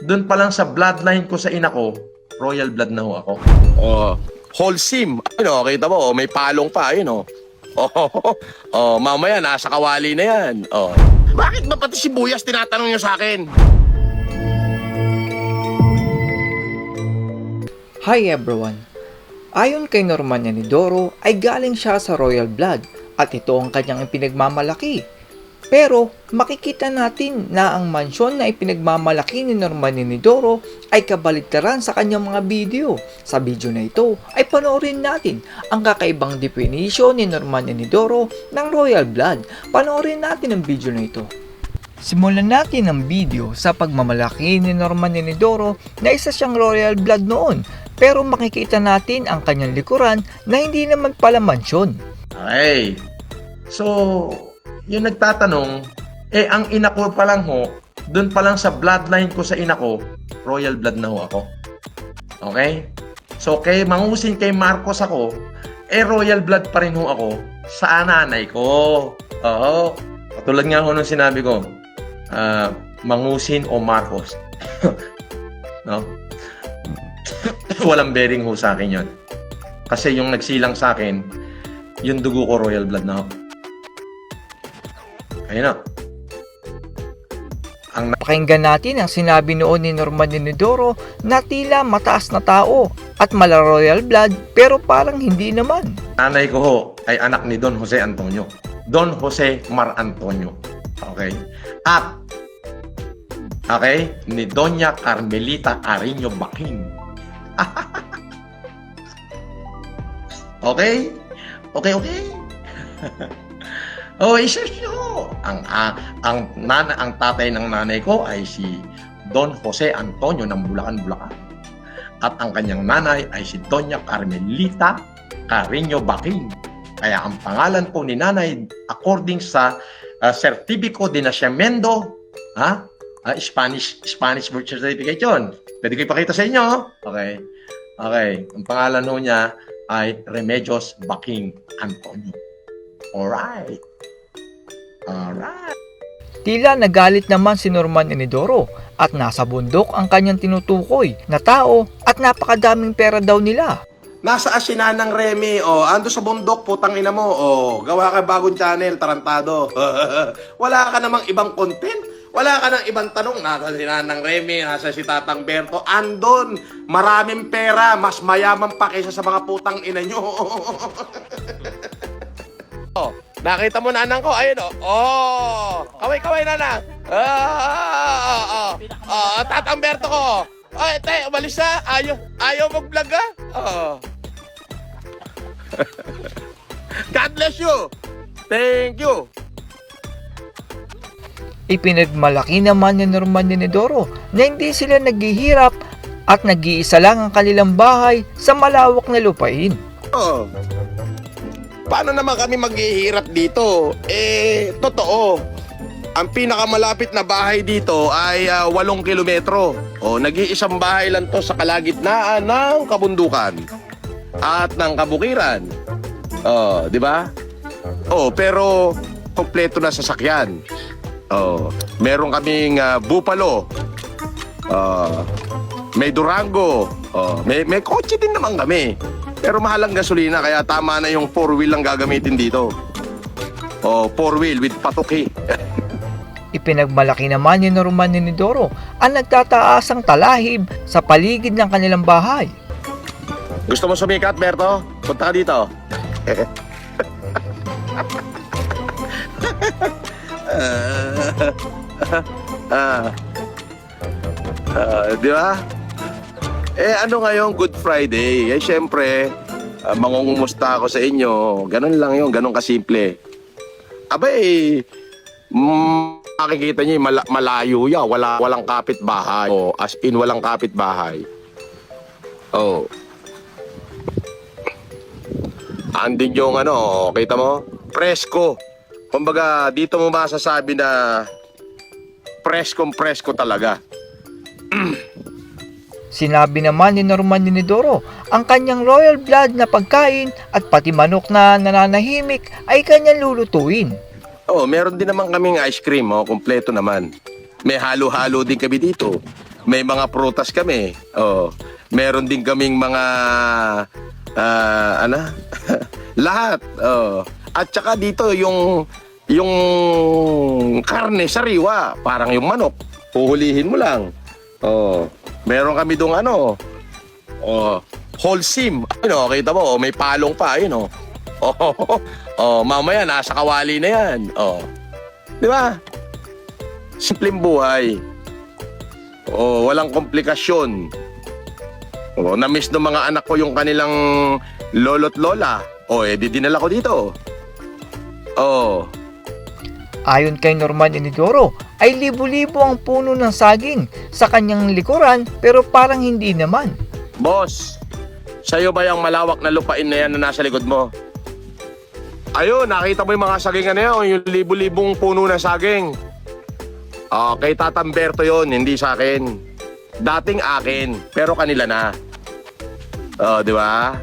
Doon pa lang sa bloodline ko sa ina ko, royal blood na ho ako. Oh, wholesome. Ano, kita mo, may palong pa, ayun oh. Oh, mamaya nasa kawali na yan. Oh. Bakit ba pati sibuyas tinatanong niyo sa akin? Hi everyone! Ayon kay Norman Yanidoro ay galing siya sa royal blood at ito ang kanyang ipinagmamalaki. Pero makikita natin na ang mansyon na ipinagmamalaki ni Norman Yanidoro ay kabaligtaran sa kanyang mga video. Sa video na ito ay panoorin natin ang kakaibang definition ni Norman Yanidoro ng royal blood. Panoorin natin ang video na ito. Simulan natin ang video sa pagmamalaki ni Norman Yanidoro na isa siyang royal blood noon. Pero makikita natin ang kanyang likuran na hindi naman pala mansyon. Okay. So, yung nagtatanong, ang ina ko pa lang ho, doon pa lang sa bloodline ko sa ina ko, royal blood na ho ako. Okay? So, mangusin kay Marcos ako, royal blood pa rin ho ako sa nanay ko. Oo. Katulad nga ho nung sinabi ko, mangusin o Marcos. No? Walang bearing ho sa akin yun. Kasi yung nagsilang sa akin, yung dugo ko royal blood na ho. Ayun na. Pakinggan natin ang sinabi noon ni Norman Yanidoro na tila mataas na tao at mala royal blood pero parang hindi naman. Nanay ko ho ay anak ni Don Jose Antonio. Don Jose Mar Antonio. Okay? At ni Doña Carmelita Ariño Baking. Okay? Okay. Oh, isa siya. Ang tatay ng nanay ko ay si Don Jose Antonio ng Bulacan, Bulacan. At ang kanyang nanay ay si Doña Carmelita Carreño Baking. Kaya ang pangalan po ni nanay according sa Certificado de Nacimiento, Spanish birth certificate yun. Pwede ko ipakita sa inyo. Okay. Ang pangalan ho niya ay Remedios Baking Antonio. Alright. Tila nagalit naman si Norman Yanidoro at nasa bundok ang kanyang tinutukoy na tao at napakadaming pera daw nila. Nasa asinan ng Remy, ando sa bundok, putang ina mo, gawa ka bagong channel, tarantado. Wala ka namang ibang content, wala ka nang ibang tanong, nasa asinan ng Remy, nasa si Tatang Berto, andon, maraming pera, mas mayaman pa kaysa sa mga putang ina nyo. Nakita mo nanang ko, ayun kaway nanang. Tatang Berto ko. Te, umalis na. Ayaw mag-vlog ka? God bless you. Thank you. Ipinagmalaki naman ni Norman Yanidoro na hindi sila naghihirap at nag-iisa lang ang kanilang bahay sa malawak na lupain. Paano naman kami maghihirap dito? Totoo. Ang pinakamalapit na bahay dito ay 8 kilometro. Nag-iisang bahay lang to sa kalagitnaan ng kabundukan at ng kabukiran. Di ba? Pero kompleto na sasakyan. Meron kaming Bupalo. May Durango. May kotse din naman kami. Pero mahal ang gasolina kaya tama na yung 4-wheel lang gagamitin dito. 4-wheel with patuki. Ipinagmalaki naman ni Norman Yanidoro ang nagtataasang talahib sa paligid ng kanilang bahay. Gusto mo sumikat, Berto? Punta ka dito. Di ba? Ano ngayon, Good Friday? Syempre, mangungumusta ako sa inyo. Ganun lang yun, ganun kasimple. Makikita niyo, malayo yan. Walang kapitbahay. As in, walang kapitbahay. Andin yung kita mo? Presko. Kumbaga, dito mo masasabi na presko talaga. Sinabi naman ni Norman Yanidoro ang kanyang royal blood na pagkain at pati manok na nananahimik ay kanyang lulutuin. Meron din naman kaming ice cream, kumpleto naman. May halo-halo din kami dito. May mga prutas kami. Oh, meron din kaming mga ano? Lahat. Oh. At saka dito yung karne sariwa, parang yung manok. Huhulihin mo lang. Oh, meron kami dong ano? Oh, wholesome. Ano, kita mo, may palong pa, ayun oh. Oh, mamaya nasa kawali na 'yan. Oh. 'Di ba? Simpleng buhay. Oh, walang komplikasyon. Oh, na-miss ng mga anak ko yung kanilang lolo't lola. Oh, di dinala ko dito. Oh. Ayon kay Norman Inidoro, ay libo-libo ang puno ng saging sa kanyang likuran pero parang hindi naman. Boss, sa'yo ba yung malawak na lupain na yan na nasa likod mo? Ayun, nakita mo yung mga sagingan na yun, yung libo-libong puno ng saging. Kay Tatamberto yun, hindi sa akin. Dating akin, pero kanila na. Di ba?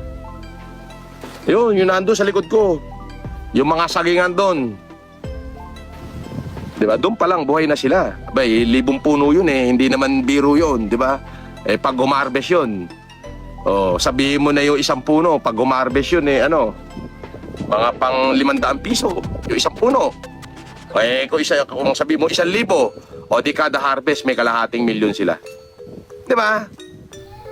Yun nandun sa likod ko. Yung mga sagingan doon. Di ba? Doon pa lang buhay na sila. Abay, libong puno yun eh, hindi naman biro yun, di ba? Pag humarbest yun, sabihin mo na yung isang puno, pag humarbest yun mga pang 500 piso, yung isang puno. Kung sabihin mo 1,000, di kada harvest may kalahating milyon sila. Di ba?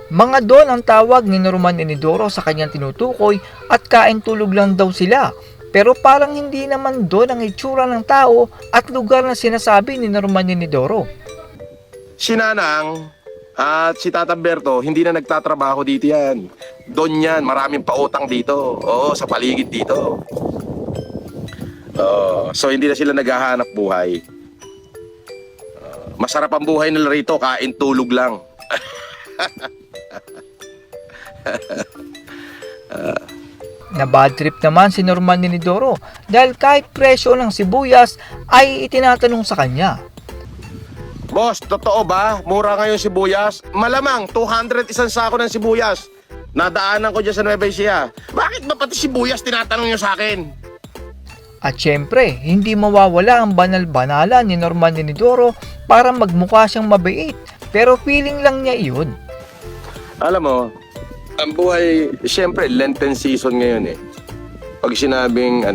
Mga Don ang tawag ni Norman Inidoro sa kanyang tinutukoy at kain tulog lang daw sila. Pero parang hindi naman Don ang itsura ng tao at lugar na sinasabi ni Norman Inidoro. Si Nanang at si Tatamberto, hindi na nagtatrabaho dito yan. Doon yan, maraming pautang dito. Oo, sa paligid dito. So hindi na sila naghahanap buhay. Masarap ang buhay nila rito, kain tulog lang. Na bad trip naman si Norman Inidoro dahil kahit presyo ng sibuyas ay itinatanong sa kanya. Boss, totoo ba? Mura ngayon sibuyas? Malamang, 200 isang sako ng sibuyas. Nadaanan ko dyan sa Nueva Ecija. Bakit ba pati sibuyas tinatanong nyo sa akin? At syempre, hindi mawawala ang banal-banala ni Norman Inidoro para magmukha siyang mabait. Pero feeling lang niya iyon. Alam mo, ang buhay, syempre, Lenten season ngayon eh. Pag sinabing,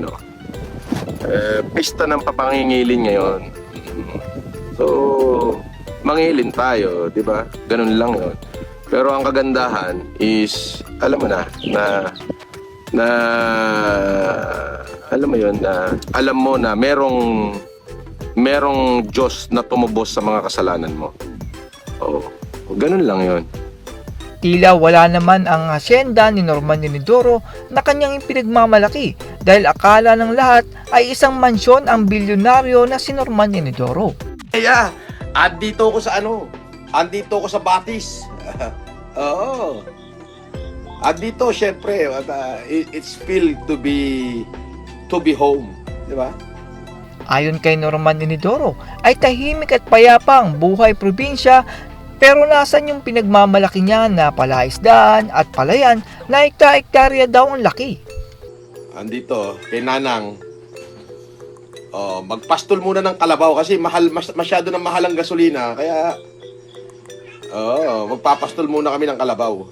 pista ng papangingilin ngayon. So, mangilin tayo, di ba? Ganun lang yun. Pero ang kagandahan is, alam mo na alam mo yun, alam mo na merong Diyos na tumubos sa mga kasalanan mo. Ganun lang yun. Tila wala naman ang asyenda ni Norman Inidoro na kanyang pinagmamalaki dahil akala ng lahat ay isang mansyon ang bilyonaryo na si Norman Inidoro. Kaya, andito ko sa andito ko sa Batis. Oo. Andito, syempre, it's feel to be home. Di ba? Ayon kay Norman Inidoro, ay tahimik at payapa ang buhay probinsya pero nasan yung pinagmamalaki niya na palaisdaan at palayan na hektarya daw ang laki. Andito, kay Nanang, magpastol muna ng kalabaw kasi masyado na mahal ang gasolina. Kaya, magpapastol muna kami ng kalabaw.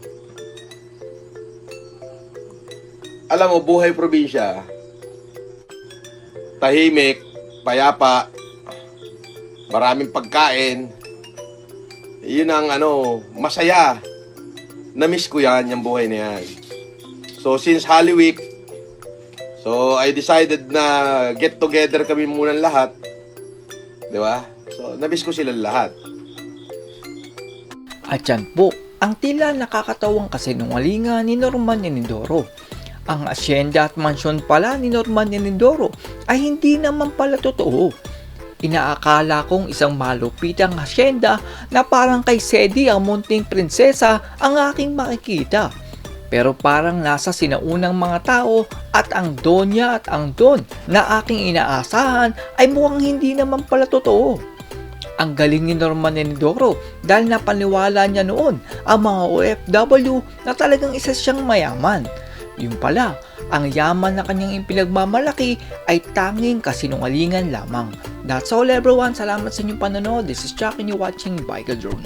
Alam mo, buhay probinsya, tahimik, payapa, maraming pagkain. Yun ang masaya. Na-miss ko yan, yung buhay na yan. So, since Holy Week, so I decided na get together kami muna lahat. Di ba? So, na-miss ko sila lahat. At yan po, ang tila nakakatawang kasinungalingan ni Norman Inidoro. Ang asyenda at mansyon pala ni Norman Inidoro ay hindi naman pala totoo. Inaakala kong isang malupitang asyenda na parang kay Sedi ang munting prinsesa ang aking makikita. Pero parang nasa sinaunang mga tao at ang donya at ang don na aking inaasahan ay mukhang hindi naman pala totoo. Ang galing ni Norman Inidoro dahil napaniwala niya noon ang mga OFW na talagang isa siyang mayaman. Yung pala, ang yaman na kanyang pinagmamalaki ay tanging kasinungalingan lamang. That's all everyone. Salamat sa inyong panonood. This is Chuck and you're watching Bike Drone.